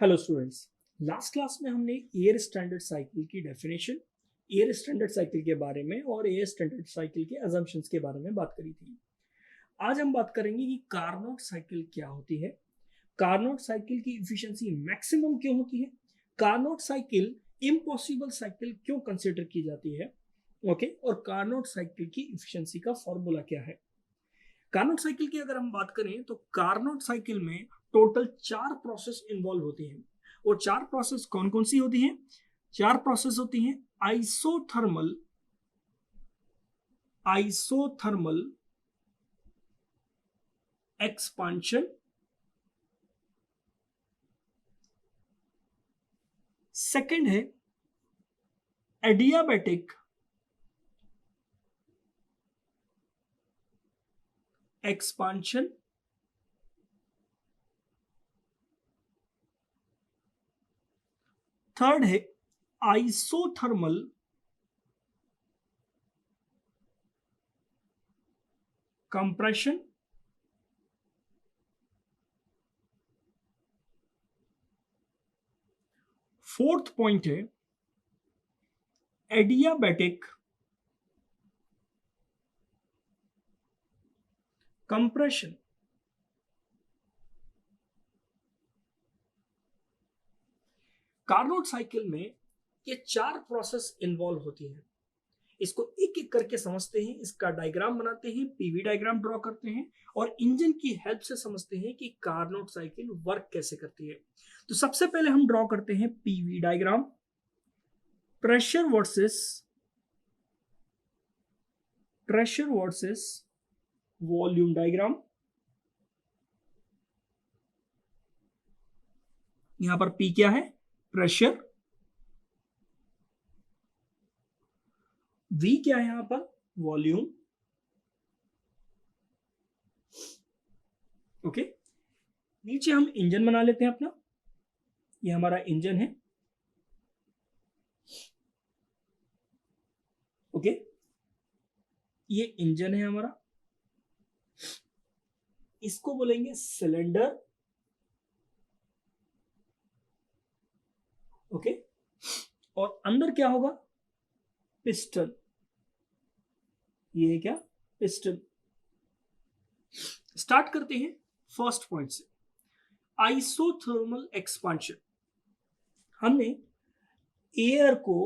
Hello students. Last class में हमने air standard cycle की डेफिनेशन, एयर स्टैंडर्ड साइकिल के बारे में और एयर स्टैंडर्ड साइकिल के अजम्पशंस के बारे में बात करी थी। आज हम बात करेंगे कि कार्नोट साइकिल क्या होती है, कार्नोट साइकिल की इफिशिएंसी मैक्सिमम क्यों होती है, कार्नोट साइकिल इम्पॉसिबल साइकिल क्यों कंसिडर की जाती है, ओके, और कार्नोट साइकिल की इफिशिएंसी का फॉर्मूला क्या है। कार्नोट साइकिल की अगर हम बात करें तो कार्नोट साइकिल में टोटल 4 प्रोसेस इन्वॉल्व होती हैं। और 4 प्रोसेस कौन कौन सी होती हैं? 4 प्रोसेस होती हैं आइसोथर्मल, आइसोथर्मल एक्सपांशन, सेकंड है एडियाबैटिक एक्सपांशन, थर्ड है आइसोथर्मल कंप्रेशन, फोर्थ पॉइंट है एडियाबैटिक कंप्रेशन। कार्नोट साइकिल में ये 4 प्रोसेस इन्वॉल्व होती हैं। इसको एक एक करके समझते हैं, इसका डायग्राम बनाते हैं, पीवी डायग्राम ड्रॉ करते हैं और इंजन की हेल्प से समझते हैं कि कार्नोट साइकिल वर्क कैसे करती है। तो सबसे पहले हम ड्रॉ करते हैं PV diagram, pressure versus volume diagram. यहां पर पी क्या है? प्रेशर। वी क्या है यहां पर? वॉल्यूम। ओके, नीचे हम इंजन बना लेते हैं अपना। ये हमारा इंजन है। ओके, ये इंजन है हमारा, इसको बोलेंगे सिलेंडर। ओके, और अंदर क्या होगा? पिस्टन। ये है क्या? पिस्टन। स्टार्ट करते हैं फर्स्ट पॉइंट से, आइसोथर्मल एक्सपांशन। हमने एयर को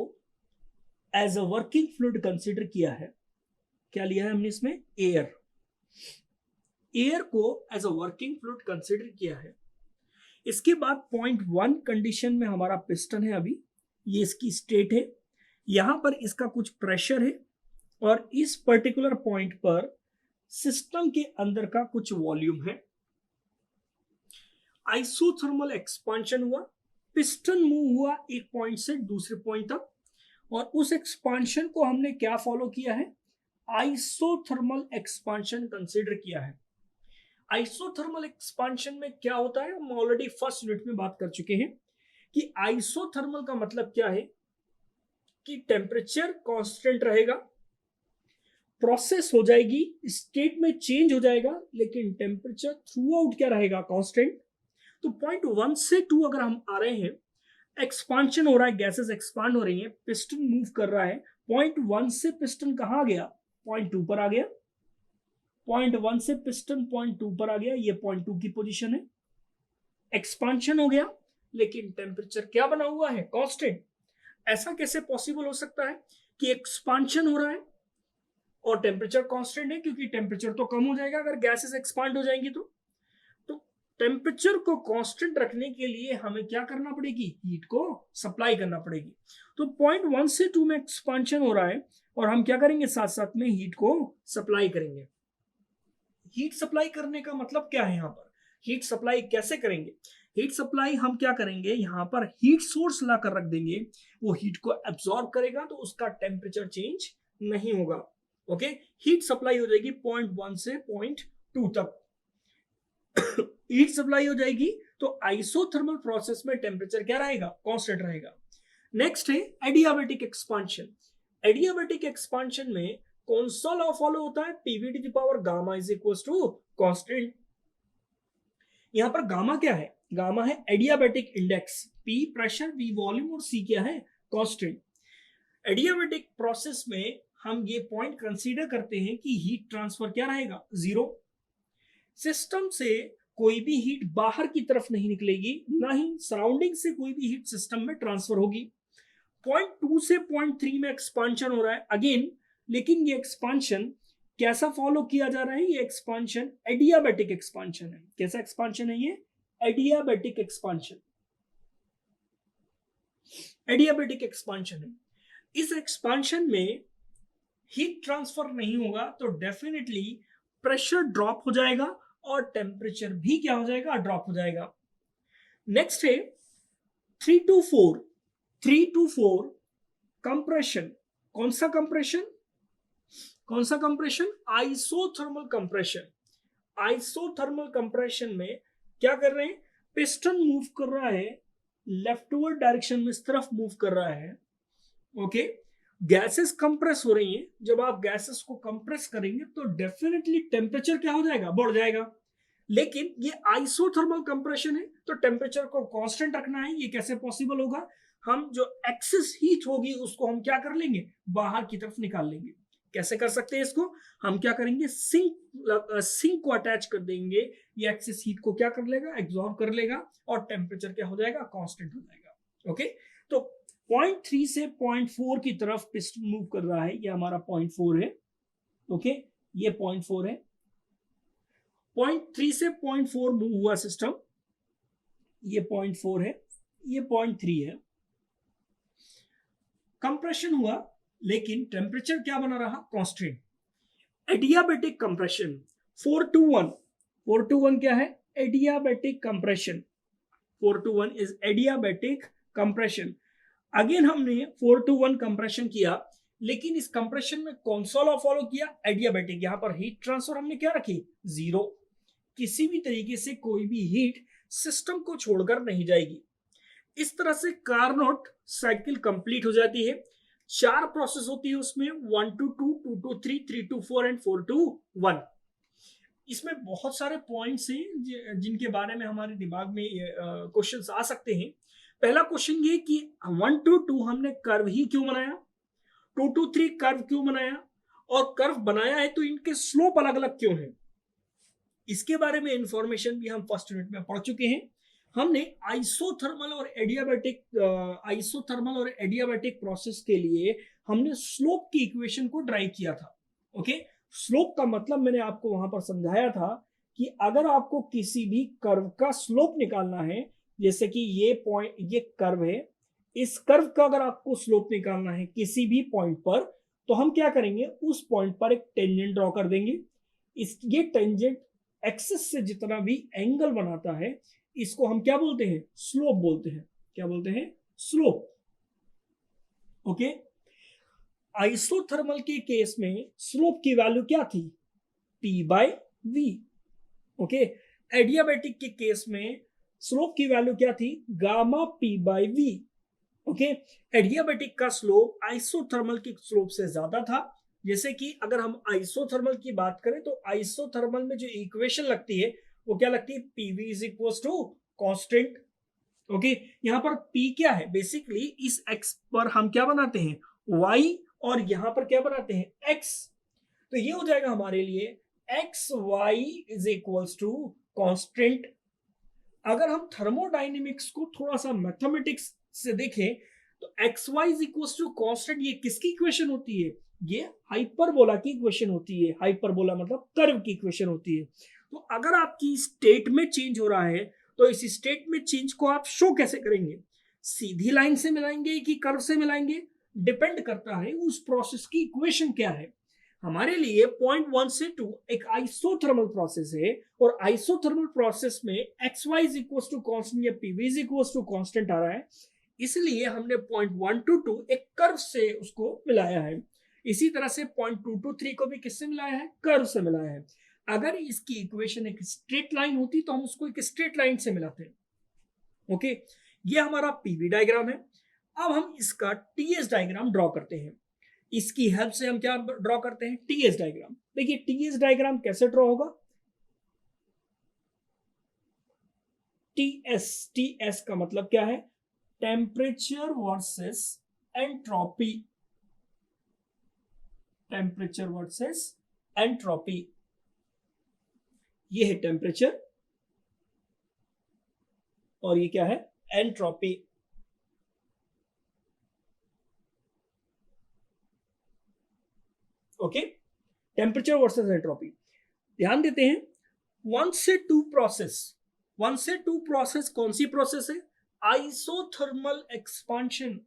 as a working fluid consider किया है। क्या लिया है हमने इसमें? एयर। एयर को as a working fluid consider किया है। इसके बाद पॉइंट 1 कंडीशन में हमारा पिस्टन है। अभी ये इसकी स्टेट है, यहां पर इसका कुछ प्रेशर है और इस पर्टिकुलर पॉइंट पर सिस्टम के अंदर का कुछ वॉल्यूम है। आइसोथर्मल एक्सपांशन हुआ, पिस्टन मूव हुआ एक पॉइंट से दूसरे पॉइंट तक, और उस एक्सपांशन को हमने क्या फॉलो किया है? आइसोथर्मल एक्सपांशन कंसीडर किया है। आइसोथर्मल एक्सपांशन में क्या होता है हम ऑलरेडी फर्स्ट यूनिट में बात कर चुके हैं कि आइसोथर्मल का मतलब क्या है कि टेम्परेचर कांस्टेंट रहेगा, प्रोसेस हो जाएगी, स्टेट में चेंज हो जाएगा, लेकिन टेम्परेचर थ्रू आउट क्या रहेगा? कांस्टेंट। तो पॉइंट 1 से 2 अगर हम आ रहे हैं, एक्सपांशन हो रहा है, गैसेस एक्सपांड हो रही है, पिस्टन मूव कर रहा है, पॉइंट 1 से पिस्टन कहां गया? पॉइंट 2 पर आ गया। पॉइंट 1 से पिस्टन पॉइंट 2 पर आ गया, ये पॉइंट 2 की पोजीशन है। एक्सपांशन हो गया, लेकिन टेम्परेचर क्या बना हुआ है? कांस्टेंट। ऐसा कैसे पॉसिबल हो सकता है कि एक्सपांशन हो रहा है और टेम्परेचर कांस्टेंट है? क्योंकि टेम्परेचर तो कम हो जाएगा अगर गैसेस एक्सपांड हो जाएंगी तो टेम्परेचर को कांस्टेंट रखने के लिए हमें क्या करना पड़ेगी? हीट को सप्लाई करना पड़ेगी। तो पॉइंट 1 से 2 में एक्सपांशन हो रहा है और हम क्या करेंगे? साथ साथ में हीट को सप्लाई करेंगे। हीट सप्लाई करने का मतलब क्या है? यहाँ पर हीट सप्लाई कैसे करेंगे? हीट सप्लाई हम क्या करेंगे? यहाँ पर हीट सोर्स ला कर रख देंगे, वो हीट को एब्सॉर्ब करेगा तो उसका टेम्परेचर चेंज नहीं होगा। ओके, हीट सप्लाई हो जाएगी पॉइंट 1 से पॉइंट 2 तक। हीट सप्लाई हो जाएगी तो आइसोथर्मल प्रोसेस में टेम्परेचर क्या रहेगा? कांस्टेंट रहेगा। नेक्स्ट है एडियाबैटिक एक्सपांशन। एडियाबैटिक एक्सपांशन में कौन सा लॉ फॉलो होता है? PV to the power gamma is equal to constant. यहां पर गामा क्या है? गामा है adiabatic index, P pressure, V volume और सी क्या है कांस्टेंट। एडियाबैटिक प्रोसेस में हम ये पॉइंट कंसीडर करते हैं कि हीट ट्रांसफर क्या रहेगा, जीरो। सिस्टम से कोई भी हीट बाहर की तरफ नहीं निकलेगी, ना ही सराउंडिंग से कोई भी हीट सिस्टम में ट्रांसफर होगी। पॉइंट 2 से पॉइंट 3 में एक्सपांशन हो रहा है अगेन, लेकिन ये एक्सपांशन कैसा फॉलो किया जा रहा है, ये एक्सपांशन एडियाबैटिक एक्सपांशन है। कैसा एक्सपांशन है ये, एडियाबैटिक एक्सपांशन, एडियाबैटिक एक्सपांशन है। इस एक्सपांशन में हीट ट्रांसफर नहीं होगा तो डेफिनेटली प्रेशर ड्रॉप हो जाएगा और टेम्परेचर भी क्या हो जाएगा, ड्रॉप हो जाएगा। नेक्स्ट है 3 to 4, 3 to 4 कंप्रेशन। कौन सा कंप्रेशन, कौन सा compression, isothermal compression. Isothermal compression में क्या कर रहे हैं, पिस्टन मूव कर रहा है लेफ्टवर्ड डायरेक्शन में, इस तरफ मूव कर रहा है। ओके, गैसेस कंप्रेस हो रही हैं। जब आप गैसेस को कंप्रेस करेंगे तो डेफिनेटली टेम्परेचर क्या हो जाएगा, बढ़ जाएगा। लेकिन ये आइसोथर्मल कंप्रेशन है तो टेम्परेचर को कांस्टेंट रखना है। ये कैसे पॉसिबल होगा, हम जो एक्सेस हीट होगी उसको हम क्या कर लेंगे, बाहर की तरफ निकाल लेंगे। कैसे कर सकते हैं इसको, हम क्या करेंगे, सिंक को अटैच कर देंगे। ये एक्सेस हीट को क्या कर लेगा, एब्जॉर्ब कर लेगा और टेम्परेचर क्या हो जाएगा, कांस्टेंट हो जाएगा। ओके, तो 0.3 से 0.4 की तरफ पिस्टन मूव कर रहा है, ये हमारा 0.4 है। ओके, ये 0.4 है। 0.3 से 0.4 मूव हुआ सिस्टम, ये 0.4 है, ये 0.3 है। कंप्रेशन हुआ लेकिन टेम्परेचर क्या बना रहा, constant. Adiabatic compression 4 to 1, 4 to 1 क्या है, adiabatic compression. 4 to 1 is adiabatic compression. Again हमने 4 to 1 कंप्रेशन किया, लेकिन इस कंप्रेशन में कौन सा लॉ फॉलो किया, एडियाबैटिक। यहां पर हीट ट्रांसफर हमने क्या रखी, जीरो। किसी भी तरीके से कोई भी हीट सिस्टम को छोड़कर नहीं जाएगी। इस तरह से कार्नोट साइकिल कंप्लीट हो जाती है। 4 प्रोसेस होती है उसमें, 1 to 2, 2 to 3, 3 to 4 and 4 to 1। इसमें बहुत सारे पॉइंट्स हैं जिनके बारे में हमारे दिमाग में क्वेश्चंस आ सकते हैं। पहला क्वेश्चन ये कि 1 to 2 हमने कर्व ही क्यों बनाया, 2 to 3 कर्व क्यों बनाया, और कर्व बनाया है तो इनके स्लोप अलग अलग क्यों है। इसके बारे में इंफॉर्मेशन भी हम फर्स्ट यूनिट में पढ़ चुके हैं। हमने आइसोथर्मल और एडियाबैटिक प्रोसेस के लिए हमने स्लोप की इक्वेशन को ड्राइव किया था। ओके, स्लोप का मतलब मैंने आपको वहां पर समझाया था कि अगर आपको किसी भी कर्व का स्लोप निकालना है, जैसे कि ये पॉइंट, ये कर्व है, इस कर्व का अगर आपको स्लोप निकालना है किसी भी पॉइंट पर, तो हम क्या करेंगे, उस पॉइंट पर एक टेंजेंट ड्रॉ कर देंगे। ये टेंजेंट एक्सिस से जितना भी एंगल बनाता है, इसको हम क्या बोलते हैं, स्लोप बोलते हैं। क्या बोलते हैं, स्लोप। ओके, आइसोथर्मल के केस में स्लोप की वैल्यू क्या थी, P/V। ओके, एडियाबैटिक के केस में स्लोप की वैल्यू क्या थी, गामा P/V। ओके, एडियाबैटिक का स्लोप आइसोथर्मल की स्लोप से ज्यादा था। जैसे कि अगर हम आइसोथर्मल की बात करें तो आइसोथर्मल में जो इक्वेशन लगती है वो क्या लगती है, PV is equal to constant. Okay, यहां पर P क्या है, बेसिकली इस X पर हम क्या बनाते हैं, Y, और यहां पर क्या बनाते हैं, X। तो ये हो जाएगा हमारे लिए XY is equal to constant. अगर हम थर्मोडाइनेमिक्स को थोड़ा सा मैथमेटिक्स से देखें तो XY is equal to constant, ये किसकी इक्वेशन होती है, ये हाइपरबोला की इक्वेशन होती है। हाइपरबोला मतलब कर्व की इक्वेशन होती है। तो अगर आपकी स्टेट में चेंज हो रहा है तो इस स्टेट में चेंज को आप शो कैसे करेंगे, सीधी लाइन से मिलाएंगे कि कर्व से मिलाएंगे, डिपेंड करता है उस प्रोसेस की इक्वेशन क्या है। हमारे लिए 0.1 से 2 एक आइसोथर्मल प्रोसेस है, और आइसोथर्मल प्रोसेस में XY is equal to constant या PV is equal to constant आ रहा है, इसलिए हमने 0.1 to 2 एक कर्व से उसको मिलाया है। इसी तरह से 0.2 to 3 को भी किससे मिलाया है, कर्व से मिलाया है। अगर इसकी इक्वेशन एक स्ट्रेट लाइन होती तो हम उसको एक स्ट्रेट लाइन से मिलाते हैं। ओके, ये हमारा PV डायग्राम है। अब हम इसका TS डायग्राम ड्रॉ करते हैं। इसकी हेल्प से हम क्या ड्रॉ करते हैं, TS डायग्राम। देखिए TS डायग्राम कैसे ड्रॉ होगा, टीएस का मतलब क्या है? Temperature versus entropy. Temperature versus entropy, ये है टेम्परेचर और ये क्या है? Entropy. Okay, temperature versus entropy. ध्यान देते हैं, वन से टू प्रोसेस, वन से टू प्रोसेस कौन सी प्रोसेस है? Isothermal expansion.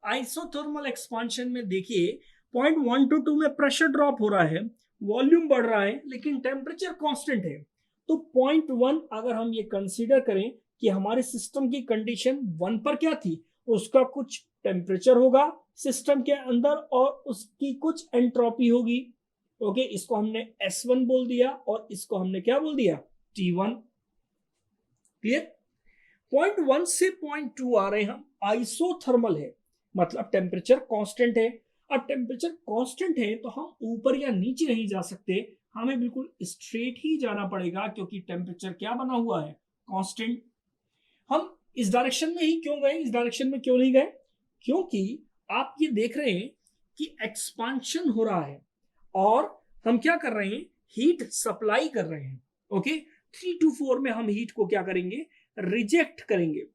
आइसोथर्मल एक्सपांशन में देखिए, पॉइंट 1 to 2 में प्रेशर ड्रॉप हो रहा है, वॉल्यूम बढ़ रहा है, लेकिन टेम्परेचर कांस्टेंट है। तो पॉइंट 1 अगर हम ये कंसीडर करें कि हमारे सिस्टम की कंडीशन 1 पर क्या थी, उसका कुछ टेम्परेचर होगा सिस्टम के अंदर और उसकी कुछ एंट्रोपी होगी। ओके, इसको हमने S1 बोल दिया और इसको हमने क्या बोल दिया? T1। क्लियर? पॉइंट 1 से पॉइंट 2 आ रहे हैं हम, आइसोथर्मल है, मतलब टेम्परेचर कांस्टेंट है। अब टेम्परेचर कांस्टेंट है तो हम ऊपर या नीचे नहीं जा सकते, हमें बिल्कुल स्ट्रेट ही जाना पड़ेगा, क्योंकि टेम्परेचर क्या बना हुआ है? कांस्टेंट। हम इस डायरेक्शन में ही क्यों गए, इस डायरेक्शन में क्यों नहीं गए? क्योंकि आप ये देख रहे हैं कि एक्सपांशन हो रहा है और हम क्या कर रहे हैं? हीट सप्लाई कर रहे हैं। ओके, 3 to 4 में हम हीट को क्या करेंगे? रिजेक्ट करेंगे।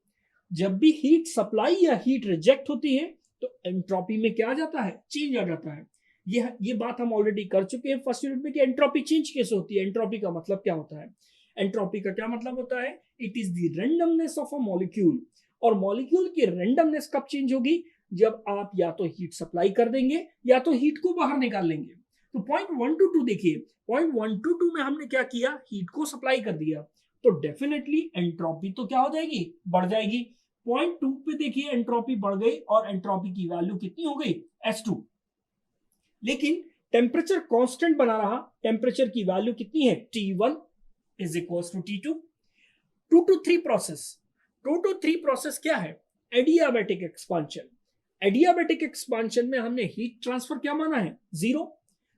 जब भी हीट सप्लाई या हीट रिजेक्ट होती है तो एंट्रोपी में क्या आ जाता है? चेंज आ जाता है। ये बात हम ऑलरेडी कर चुके हैं फर्स्ट यूनिट में कि एंट्रोपी चेंज कैसे होती है। एंट्रोपी का मतलब क्या होता है? एंट्रोपी का क्या मतलब होता है? It is the randomness of a molecule. और मॉलिक्यूल की रैंडमनेस कब चेंज होगी? जब आप या तो हीट सप्लाई कर देंगे या तो हीट को बाहर निकाल लेंगे। तो पॉइंट 1 to 2 देखिए, पॉइंट 1 to 2 में हमने क्या किया? हीट को सप्लाई कर दिया, तो डेफिनेटली एंट्रोपी तो क्या हो जाएगी? बढ़ जाएगी। पॉइंट 2 पे देखिए एंट्रोपी बढ़ गई और एंट्रोपी की वैल्यू कितनी हो गई? S2। लेकिन टेम्परेचर कांस्टेंट बना रहा, टेम्परेचर की वैल्यू कितनी है? T1 is equal to T2। 2 to 3 process, 2 to 3 process क्या है? Adiabatic expansion. एडियाबैटिक एक्सपांशन में हमने हीट ट्रांसफर क्या माना है? 0।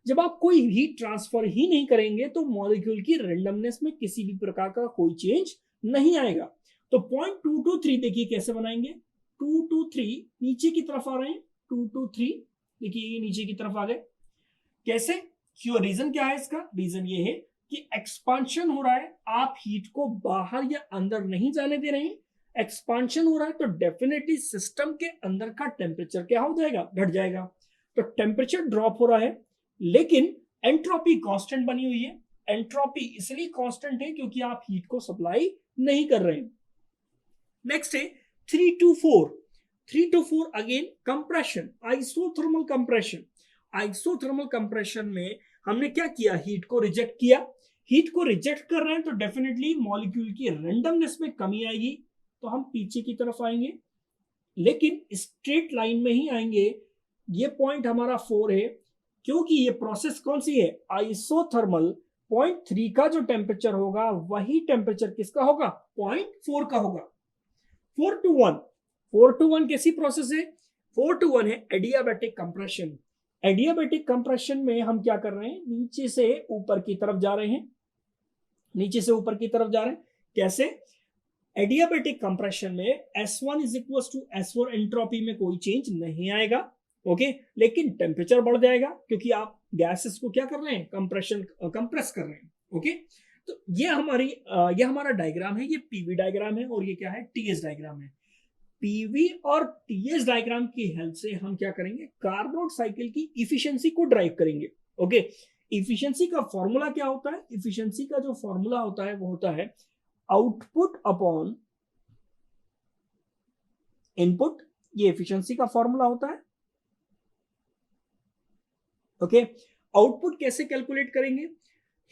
जब आप कोई हीट ट्रांसफर ही नहीं करेंगे तो मॉलिक्यूल की रैंडमनेस में किसी भी प्रकार का कोई चेंज नहीं आएगा। तो पॉइंट 2 to 3 देखिए कैसे बनाएंगे? 2 to 3 नीचे की तरफ आ रहे हैं, 2 to 3 देखिए ये नीचे की तरफ आ गए। कैसे? क्यों? रीजन क्या है इसका? रीजन ये है कि एक्सपांशन हो रहा है, आप हीट को बाहर या अंदर नहीं जाने दे रहे हैं। एक्सपांशन हो रहा है तो डेफिनेटली सिस्टम के अंदर का टेम्परेचर क्या हो जाएगा? घट जाएगा। तो टेम्परेचर ड्रॉप हो रहा है लेकिन एंट्रोपी कांस्टेंट बनी हुई है। एंट्रोपी इसलिए कांस्टेंट है क्योंकि आप हीट को सप्लाई नहीं कर रहे हैं। नेक्स्ट है 3 to 4। 3 to 4 again compression, isothermal compression. Isothermal compression में हमने क्या किया? हीट को रिजेक्ट किया। हीट को रिजेक्ट कर रहे हैं तो डेफिनेटली मॉलिक्यूल की रैंडमनेस में कमी आएगी, तो हम पीछे की तरफ आएंगे, लेकिन स्ट्रेट लाइन में ही आएंगे। ये पॉइंट हमारा 4 है, क्योंकि ये प्रोसेस कौन सी है? आइसोथर्मल। पॉइंट 3 का जो टेम्परेचर होगा वही टेम्परेचर किसका होगा? पॉइंट 4 का होगा। 4 to 1, 4 to 1 कैसी प्रोसेस है? 4 to 1 है एडियाबैटिक कंप्रेशन। एडियाबैटिक कंप्रेशन में हम क्या कर रहे हैं? नीचे से ऊपर की तरफ जा रहे हैं, नीचे से ऊपर की तरफ जा रहे हैं। कैसे? एडियाबैटिक कंप्रेशन में S1 is equal to S4, entropy में कोई चेंज नहीं आएगा। ओके, लेकिन टेम्परेचर बढ़ जाएगा क्योंकि आप गैसेस को क्या कर रहे हैं? कंप्रेस कर रहे हैं। ओके, तो ये हमारा डायग्राम है, ये पीवी डायग्राम है और ये क्या है? टीएस डायग्राम है। पीवी और टीएस डायग्राम की हेल्प से हम क्या करेंगे? कार्नोट साइकिल की इफिशियंसी को ड्राइव करेंगे। ओके, इफिशियंसी का फॉर्मूला क्या होता है? इफिशियंसी का जो फॉर्मूला होता है वो होता है आउटपुट अपॉन इनपुट। ये एफिशिएंसी का फॉर्मूला होता है। ओके, आउटपुट कैसे कैलकुलेट करेंगे?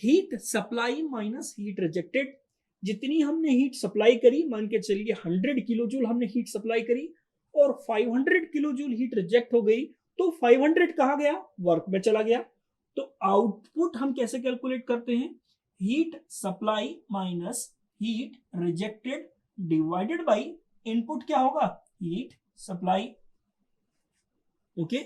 Heat supply minus heat rejected. जितनी हमने हीट सप्लाई करी, मान के चलिए 100 किलो जूल हमने हीट सप्लाई करी और 500 किलो जूल हीट रिजेक्ट हो गई, तो 500 कहाँ गया? वर्क में चला गया। तो आउटपुट हम कैसे कैलकुलेट करते हैं? Heat supply minus heat rejected divided by input क्या होगा? Heat supply. ओके,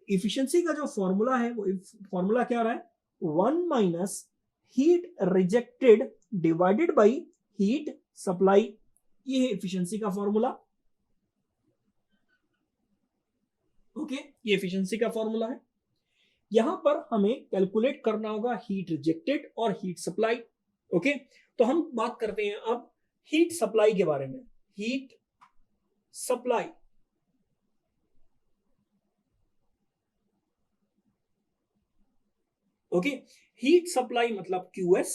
इफिशियंसी का जो फॉर्मूला है वो फॉर्मूला क्या रहा है? 1 minus heat rejected divided by heat supply, ये है एफिशिएंसी का फॉर्मूला। ओके, ये एफिशिएंसी का फॉर्मूला है। यहां पर हमें कैलकुलेट करना होगा हीट रिजेक्टेड और हीट सप्लाई। ओके, तो हम बात करते हैं अब हीट सप्लाई के बारे में। Heat supply, okay, heat supply मतलब QS।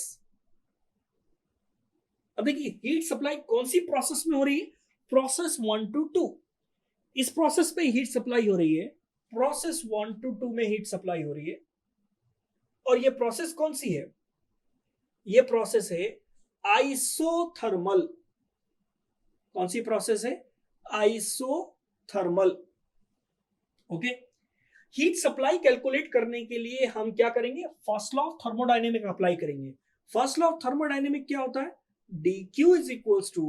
अब देखिए हीट सप्लाई कौन सी प्रोसेस में हो रही है, प्रोसेस 1 to 2। इस प्रोसेस पे हीट सप्लाई हो रही है, प्रोसेस 1 to 2 में हीट सप्लाई हो रही है। और ये प्रोसेस कौन सी है, ये प्रोसेस है आइसोथर्मल। कौन सी प्रोसेस है, isothermal. Okay, heat supply calculate करने के लिए हम क्या करेंगे, first law of thermodynamic apply करेंगे। फर्स्ट लॉ ऑफ थर्मोडायनेमिक क्या होता है, dq is equals to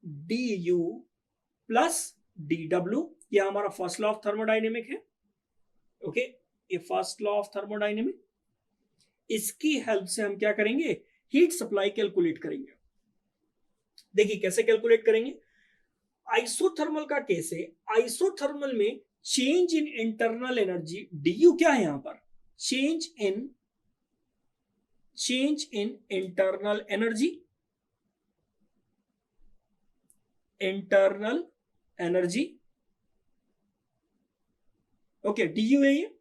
du plus dw। ये हमारा फर्स्ट लॉ ऑफ थर्मोडायनेमिक है। ओके, ये फर्स्ट लॉ ऑफ थर्मोडायनेमिक, इसकी हेल्प से हम क्या करेंगे, हीट सप्लाई कैलकुलेट करेंगे। देखिए कैसे कैलकुलेट करेंगे, आइसोथर्मल का केस है, आइसोथर्मल में change in internal energy du क्या है यहां पर, change in internal energy, internal energy. Okay, du है ये।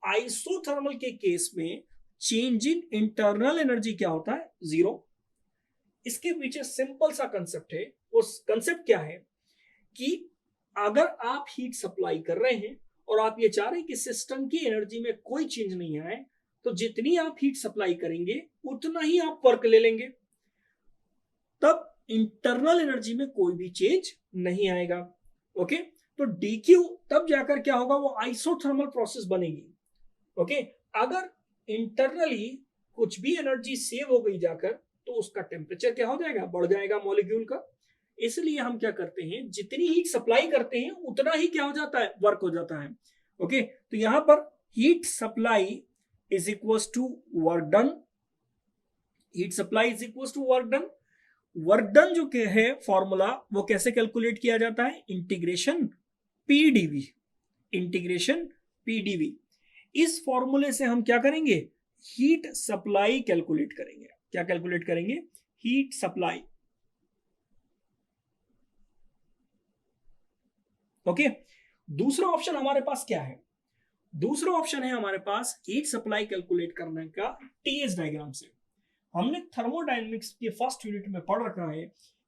आइसोथर्मल के केस में चेंज इन इंटरनल एनर्जी क्या होता है, 0। इसके पीछे सिंपल सा कंसेप्ट है। उस कंसेप्ट क्या है कि अगर आप हीट सप्लाई कर रहे हैं और आप ये चाह रहे हैं कि सिस्टम की एनर्जी में कोई चेंज नहीं आए, तो जितनी आप हीट सप्लाई करेंगे उतना ही आप वर्क ले लेंगे, तब इंटरनल एनर्जी में कोई भी चेंज नहीं आएगा। ओके, तो dq तब जाकर क्या होगा, वो आइसोथर्मल प्रोसेस बनेगी। ओके, अगर इंटरनली कुछ भी एनर्जी सेव हो गई जाकर, तो उसका टेम्परेचर क्या हो जाएगा, बढ़ जाएगा मॉलिक्यूल का। इसलिए हम क्या करते हैं, जितनी हीट सप्लाई करते हैं उतना ही क्या हो जाता है, वर्क हो जाता है। ओके, तो यहां पर heat supply is equal to work done, heat supply is equal to work done. Work done जो के है फॉर्मूला, वो कैसे कैलकुलेट किया जाता है, इंटीग्रेशन पीडीवी, इंटीग्रेशन पीडीवी। इस फॉर्मूले से हम क्या करेंगे, हीट सप्लाई कैलकुलेट करेंगे। क्या कैलकुलेट करेंगे, हीट सप्लाई। ओके, दूसरा ऑप्शन हमारे पास क्या है, दूसरा ऑप्शन है हमारे पास हीट सप्लाई कैलकुलेट करने का टीएस डायग्राम से। हमने थर्मोडायनेमिक्स के फर्स्ट यूनिट में पढ़ रखा है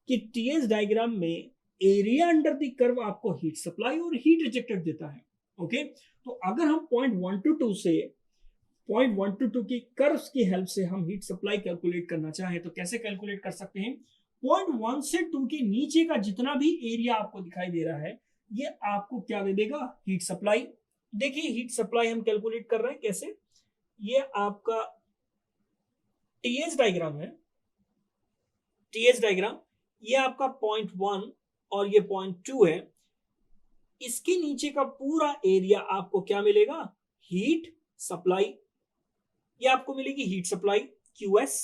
कि टीएस डायग्राम में एरिया अंडर द कर्व आपको हीट सप्लाई और हीट रिजेक्टेड देता है। ओके, तो अगर हम पॉइंट 1 to 2 से पॉइंट 1 to 2 की कर्व्स की हेल्प से हम हीट सप्लाई कैलकुलेट करना चाहें तो कैसे कैलकुलेट कर सकते हैं, पॉइंट 1 से 2 के नीचे का जितना भी एरिया आपको दिखाई दे रहा है, ये आपको क्या दे देगा, हीट सप्लाई। देखिए हीट सप्लाई हम कैलकुलेट कर रहे हैं कैसे, ये आपका टीएस डायग्राम है, टीएस डायग्राम, ये आपका पॉइंट 1 और ये पॉइंट 2 है। इसके नीचे का पूरा एरिया आपको क्या मिलेगा, हीट सप्लाई। ये आपको मिलेगी heat supply QS।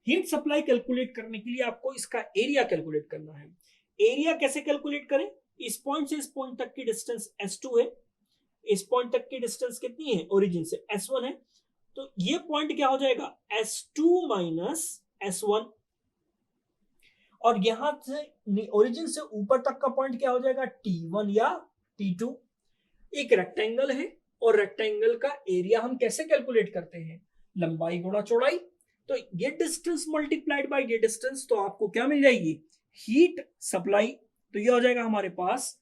Heat supply calculate करने के लिए आपको इसका एरिया कैलकुलेट करना है। एरिया कैसे कैलकुलेट करें, इस पॉइंट से इस पॉइंट तक की डिस्टेंस S2 है, इस पॉइंट तक की डिस्टेंस कितनी है, ओरिजिन से S1 है, तो ये पॉइंट क्या हो जाएगा, S2 माइनस S1। और यहां से ओरिजिन से ऊपर तक का पॉइंट क्या हो जाएगा, T1 या T2। एक रेक्टेंगल है और रेक्टेंगल का एरिया हम कैसे कैलकुलेट करते हैं, लंबाई गुणा चौड़ाई। तो ये डिस्टेंस मल्टीप्लाइड बाय ये डिस्टेंस, तो आपको क्या मिल जाएगी, हीट सप्लाई। तो ये हो जाएगा हमारे पास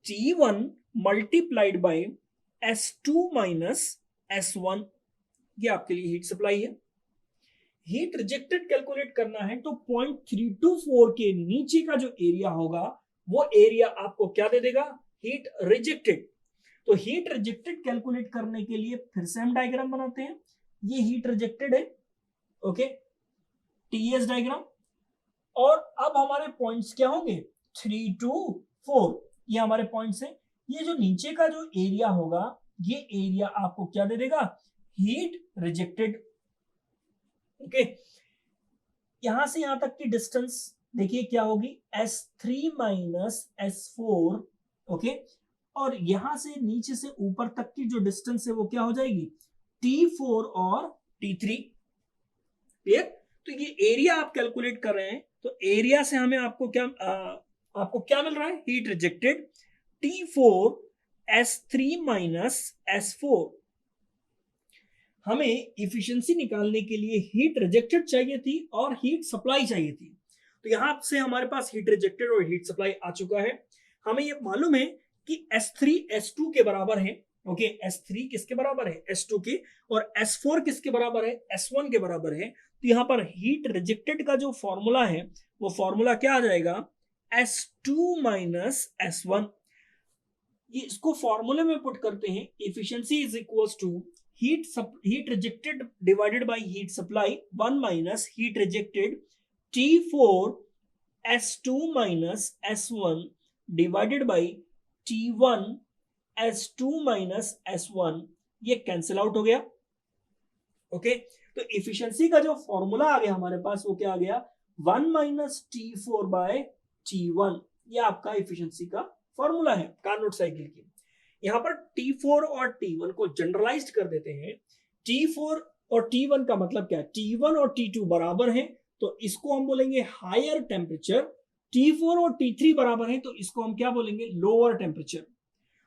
T1 multiplied by S2 minus S1, ये आपके लिए हीट सप्लाई है। हीट रिजेक्टेड कैलकुलेट करना है तो पॉइंट 324 के नीचे का जो एरिया होगा, वो एरिया आपको क्या दे देगा, हीट रिजेक्टेड। तो हीट रिजेक्टेड कैलकुलेट करने के लिए फिर से हम डायग्राम बनाते हैं। ये हीट रिजेक्टेड है, ओके, टीएस डायग्राम। और अब हमारे पॉइंट्स क्या होंगे, 3 to 4, ये हमारे पॉइंट्स हैं। ये जो नीचे का जो एरिया होगा, ये एरिया आपको क्या दे देगा, हीट रिजेक्टेड। ओके, यहां से यहां तक की डिस्टेंस देखिए क्या होगी, S3 माइनस S4, ओके। और यहां से नीचे से ऊपर तक की जो डिस्टेंस है वो क्या हो जाएगी, T4 और T3, क्लियर। तो ये एरिया आप कैलकुलेट कर रहे हैं, तो एरिया से हमें आपको क्या मिल रहा है, heat rejected T4S3 minus S4। हमें इफिशिएंसी निकालने के लिए हीट रिजेक्टेड चाहिए थी और हीट सप्लाई चाहिए थी। तो यहां से हमारे पास हीट रिजेक्टेड और हीट सप्लाई आ चुका है। हमें ये मालूम है कि S3 S2 के बराबर है, ओके। S3 किसके बराबर है, S2 के, और S4 किसके बराबर है, S1 के बराबर है। तो यहां पर हीट रिजेक्टेड का जो फॉर्मूला है वो फॉर्मूला क्या आ जाएगा, S2 माइनस S1। ये इसको फॉर्मूले में पुट करते हैं, efficiency is equals to heat rejected divided by heat supply 1 minus heat rejected T4 S2 minus S1 divided by T1 S2 minus S1। ये कैंसिल आउट हो गया, ओके। तो इफिशिएंसी का जो फॉर्मूला आ गया हमारे पास वो क्या आ गया, 1 माइनस T4 बाय T1। ये आपका इफिशिएंसी का फॉर्मूला है कार्नोट साइकिल की। यहां पर T4 और T1 को जनरलाइज्ड कर देते हैं। T4 और T1 का मतलब क्या है, T1 और T2 बराबर हैं तो इसको हम बोलेंगे हायर टेम्परेचर। T4 और T3 बराबर हैं तो इसको हम क्या बोलेंगे, लोअर टेम्परेचर।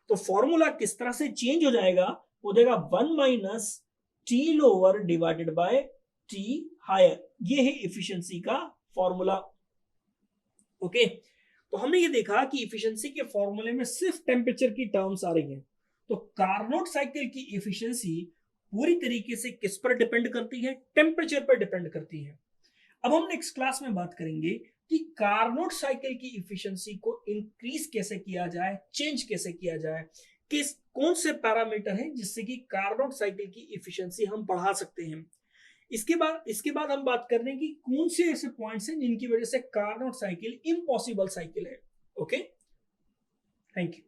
तो फॉर्मूला किस तरह से चेंज हो जाएगा, हो जाएगा 1 minus T lower divided by T higher. ये है इफिशिएंसी का फॉर्मूला, ओके। तो हमने ये देखा कि इफिशिएंसी के फॉर्मूले में सिर्फ टेम्परेचर की टर्म्स आ रही हैं। तो कार्नोट साइकिल की इफिशिएंसी पूरी तरीके से किस पर डिपेंड करती है, टेम्परेचर पर डिपेंड करती है। अब हम नेक्स्ट क्लास में बात करेंगे कि कार्नोट साइकिल की इफिशिएंसी को इंक्रीज कैसे किया जाए, चेंज कैसे किया जाए, किस कौन से पैरामीटर हैं जिससे कि कार्नोट साइकिल की इफिशिएंसी हम बढ़ा सकते हैं। इसके बाद हम बात कर रहे हैं कि कौन से ऐसे पॉइंट्स हैं जिनकी वजह से कार्नोट साइकिल इम्पॉसिबल साइकिल है, ओके। Thank you.